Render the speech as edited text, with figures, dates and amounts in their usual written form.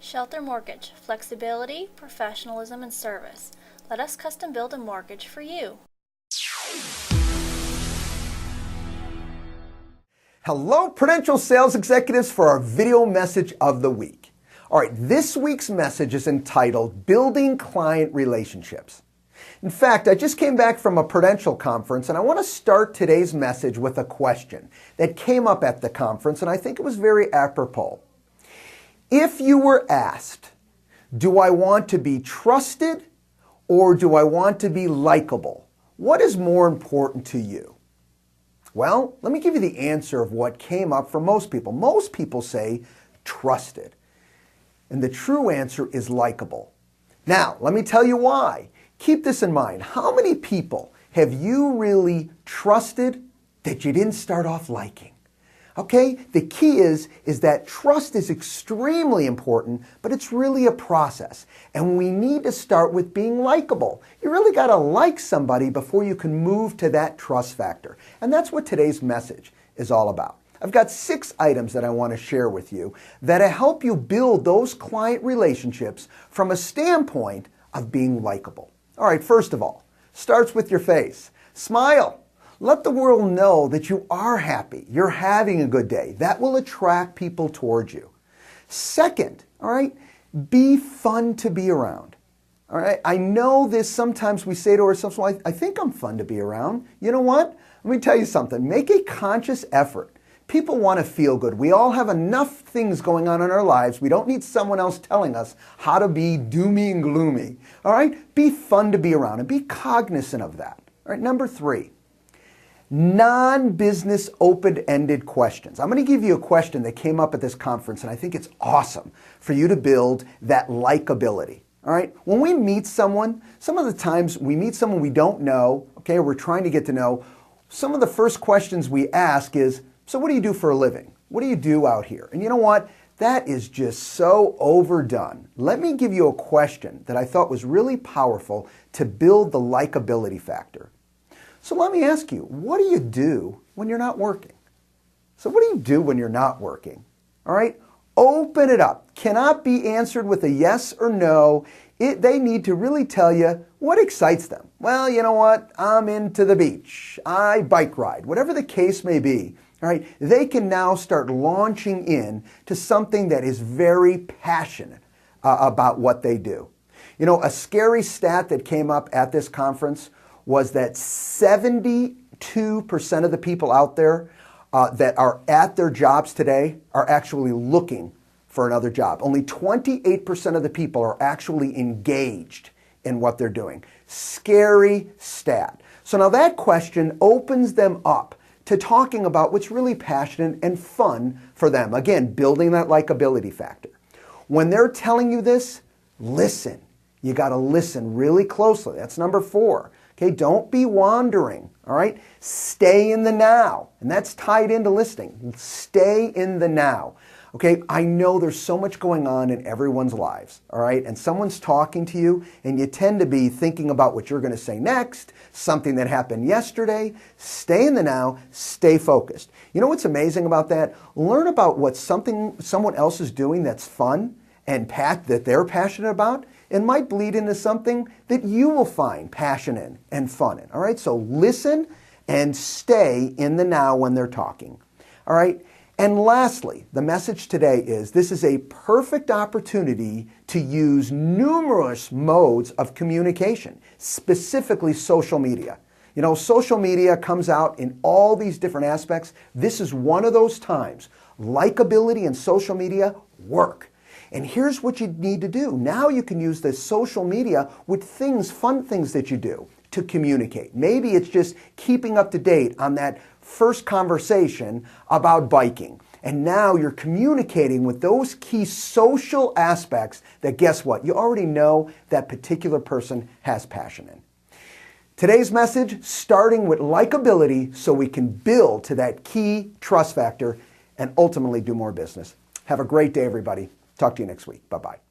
Shelter Mortgage, flexibility, professionalism, and service. Let us custom build a mortgage for you. Hello, Prudential sales executives, for our video message of the week. All right, this week's message is entitled Building Client Relationships. In fact, I just came back from a Prudential conference, and I want to start today's message with a question that came up at the conference, and I think it was very apropos. If you were asked, do I want to be trusted or do I want to be likable? What is more important to you? Well, let me give you the answer of what came up for most people. Most people say trusted. And the true answer is likable. Now, let me tell you why. Keep this in mind. How many people have you really trusted that you didn't start off liking? Okay, the key is that trust is extremely important, but it's really a process. And we need to start with being likable. You really got to like somebody before you can move to that trust factor. And that's what today's message is all about. I've got 6 items that I want to share with you that help you build those client relationships from a standpoint of being likable. All right, first of all, starts with your face. Smile. Let the world know that you are happy, you're having a good day. That will attract people towards you. Second, all right, be fun to be around. All right, I know this, sometimes we say to ourselves, well, I think I'm fun to be around. You know what? Let me tell you something. Make a conscious effort. People want to feel good. We all have enough things going on in our lives. We don't need someone else telling us how to be doomy and gloomy. All right, be fun to be around and be cognizant of that. All right, number 3. Non-business open-ended questions. I'm going to give you a question that came up at this conference, and I think it's awesome for you to build that likability. All right? When we meet someone, some of the times we meet someone we don't know, okay, we're trying to get to know. Some of the first questions we ask is, so what do you do for a living? What do you do out here? And you know what? That is just so overdone. Let me give you a question that I thought was really powerful to build the likability factor. So let me ask you, what do you do when you're not working? So what do you do when you're not working? All right? Open it up. Cannot be answered with a yes or no. They need to really tell you what excites them. Well, you know what? I'm into the beach. I bike ride. Whatever the case may be. All right? They can now start launching in to something that is very passionate about what they do. You know, a scary stat that came up at this conference was that 72% of the people out there that are at their jobs today are actually looking for another job. Only 28% of the people are actually engaged in what they're doing. Scary stat. So now that question opens them up to talking about what's really passionate and fun for them. Again, building that likability factor. When they're telling you this, listen. You got to listen really closely. That's number 4. Okay, don't be wandering, all right? Stay in the now, and that's tied into listening. Stay in the now, okay? I know there's so much going on in everyone's lives, all right? And someone's talking to you, and you tend to be thinking about what you're going to say next, something that happened yesterday. Stay in the now, stay focused. You know what's amazing about that? Learn about what someone else is doing that's fun and that they're passionate about. It might bleed into something that you will find passion in and fun in. All right, so listen and stay in the now when they're talking. All right, and lastly, the message today is this is a perfect opportunity to use numerous modes of communication, specifically social media. You know, social media comes out in all these different aspects. This is one of those times. Likability and social media work. And here's what you need to do. Now you can use the social media with fun things that you do to communicate. Maybe it's just keeping up to date on that first conversation about biking. And now you're communicating with those key social aspects that, guess what? You already know that particular person has passion in. Today's message, starting with likability so we can build to that key trust factor and ultimately do more business. Have a great day, everybody. Talk to you next week. Bye-bye.